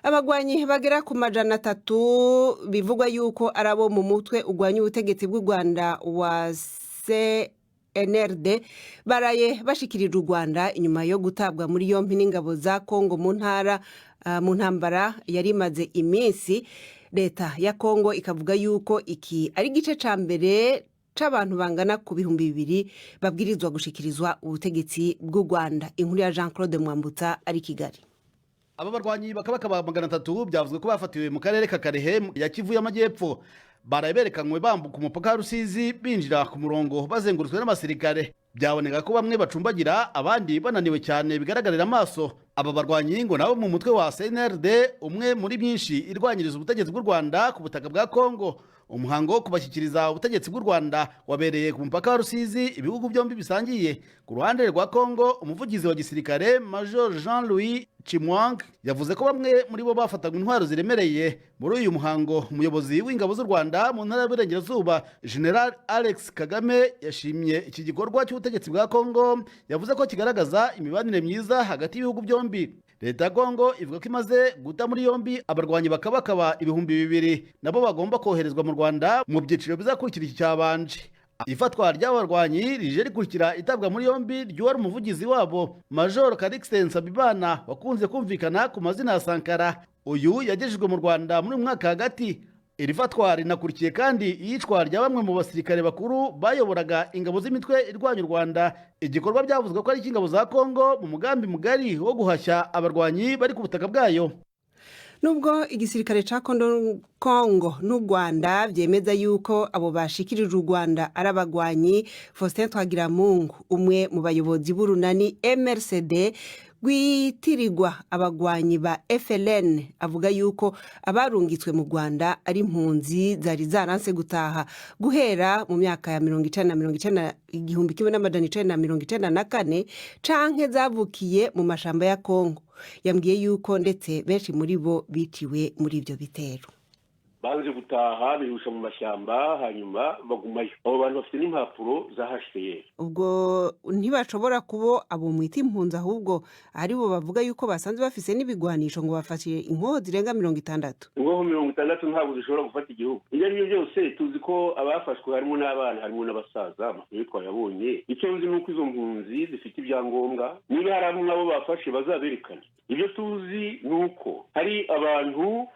Abagwanyi bagera ku majana 3 bivugwa yuko arabo mu mutwe ugwanya ubutegetsi bw'u Rwanda wa CNRD baraye bashikirije u Rwanda inyuma yo gutabwa muri yompi n'ingabo za Kongo mu ntambara yari imaze iminsi. Leta ya Kongo ikavuga yuko iki ari gice ca mbere c'abantu bangana ku bihumbi 2 babwirizwa gushikirizwa ubutegetsi bw'u Rwanda. Inkuru ya Jean-Claude Mwambutsa ari Kigali. Aba barwanyi bakaba 300 byavuzwe ko bafatiwe mu karere ka Karehe ya Kivu y'Amajyepfo. Baraberekanwe bambuka umupaka wa Rusizi binjira ku murongo bazengurutswe n'abasirikare. Byaboneka ko bamwe bacumbagira abandi bananiwe cyane bigaragarira amaso. Aba barwanyi ngo nabo mu mutwe wa CNRD, umwe muri byinshi irwanyiriza ubutegetsi bw'u Rwanda ku butaka bwa Kongo. Umuhango wo kubashyikiriza ubutegetsi bw'u Rwanda wabereye ku mupaka wa Rusizi ibihugu byombi bisangiye. Ku ruhande rwa Kongo, umuvugizi wa gisirikare Major Jean-Louis Chimwang yavuze ko bamwe muri bo bafatagwa intwaro ziremereye. Muri uyu muhango, umuyobozi w'ingabo z'u Rwanda mu ntara y'Uburengerazuba General Alex Kagame yashimye iki gikorwa cy'ubutegetsi bwa Kongo, yavuze ko kigaragaza imibanire myiza hagati y'ibihugu byombi. Leta ya Kongo ivuga ko imaze guta muri yombi abarwanyi bakaba ibihumbi 200 nabo bagomba koherezwa mu Rwanda mu byiciro bizakurikira iki cyabanje. Ifatwa ry'abarwanyi rije rikurikira itabwa muri yombi ry'uwari umuvugizi wabo Major Calixte Nsabimana wakunze kumvikana ku mazina ya Sankara. Uyu yagejejwe mu Rwanda muri mwaka hagati. Iri fatwa rinakurikiye kandi iyicwa rya bamwe mu basirikare bakuru bayoboraga ingabo z'imitwe irwanya u Rwanda. Igikorwa byavuzwe ko ari ingabo za Kongo mu mugambi mugari wo guhashya abarwanyi bari ku butaka bwayo. Nubwo igisirikare ca Kongo n'u Rwanda byemeza yuko abo bashikirije u Rwanda ari abagwanyi, Faustin Twagiramungu, umwe mu bayobozi b'urunani MRCD gwitirirwa abagwanyi ba FLN, avuga yuko abarungitswe mu Rwanda ari impunzi zari zaranse gutaha guhera mu myaka ya 1994 canke zavukiye mu mashamba ya Kongo. Yambwiye yuko ndetse benshi muri bo bitiwe muri ibyo bitero. Banze gutaha bihusha mu mashyamba hanyuma bagumayo. Abo bantu bafite n'impapuro za HCR. Ubwo ntibashobora kubo abo mwita impunzi, ahubwo ari bo bavuga yuko basanzwe bafise n'ibigwanisho ngo bafashe inkoho zirenga 60. Inkoho 60 ntabwo zishobora gufata igihugu. Ibyo ari byo byose tuzi ko abafashwe harimo n'abana, harimo n'abasaza. Amakuru twayabonye. Icyo nzi nuko izo mpunzi zifite ibyangombwa. Niba hari abo nabo bafashe bazaberekana. Ibyo tuzi nuko hari abantu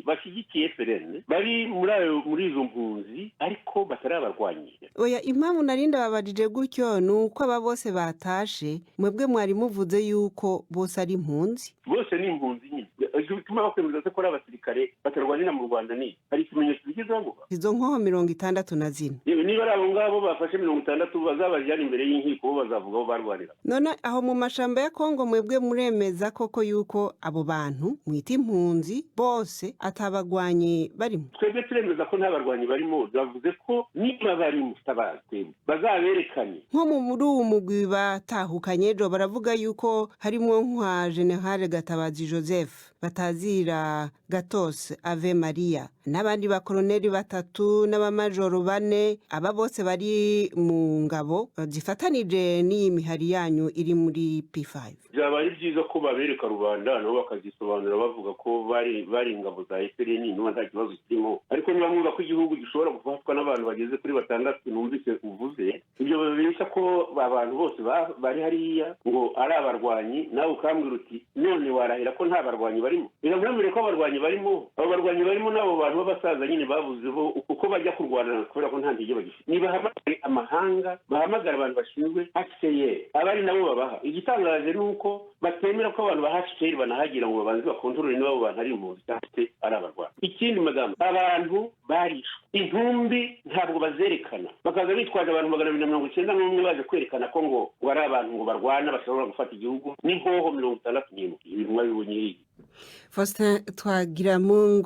bashyigikiye FLN bari muri izo mpunzi ariko batari abarwanyi. Oya, impamvu narinda babajije gutyo nuko aba bose batashe, mwebwe mwari muvuze yuko bose ari impunzi. Bose ni impunzi nyine. Igituma bakwemeza ko ari abasirikare batarwanira mu Rwanda ni hari ikimenyetso bigezaho. Izo nkoho 64. Niba ari abo ngabo bafashe 60 bazabajyana imbere y'inkiko bazavuga aho barwanira. None aho mu mashamba ya Kongo mwebwe muremeza koko yuko abo bantu mwita impunzi bose atabagwanyi barimo? Twebwe turemeza ko nta barwanyi barimo. Bavuze ko niba barimo tabatwe bazaberekanye. Nko muri uwo mugwi batahukanye ejo baravuga yuko harimo nka General Gatabazi Joseph, Batazira Gatos Ave Maria, n'abandi bakoloneli 3 n'abamajoro 4. Aba bose bari mu ngabo zifatanije n'iyi mihari yanyu iri muri P5. Byabaye byiza ko babereka rubanda nabo bakazisobanura bavuga ko bari ingabo za FLN n'uwa nta kibazo kirimo. Ariko niba mwumva ko igihugu gishobora gufatwa n'abantu bageze kuri 6 numvise uvuze, ibyo babesha ko abantu bose bari hariya ngo ari abarwanyi, nawe ukambwira uti none warahira ko nta barwanyi barimo. Biramwemere ko abarwanyi barimo. Abo barwanyi barimo nabo bantu b'abasaza nyine bavuzeho uko bajya kurwana kubera ko nta ntige bagifite. Niba hamagara amahanga, bahamagara abantu bashinzwe HCR, abari nabo babaha. Igitangaje nuko batemera ko abantu ba HCR banahagira ngo babanze bakontorore niba abo bantu ari impunzi cyangwa ari abarwanyi. Ikindi madame, abantu barishwe. Intumbi ntabwo bazerekana. Bakaza bitwaje abantu 291 baje kwerekana ko ngo ari abantu ngo barwana bashobora gufata igihugu. N'inkoho 60 n'imwe. Ibintu mwabibonye. Faustin Twagiramungu.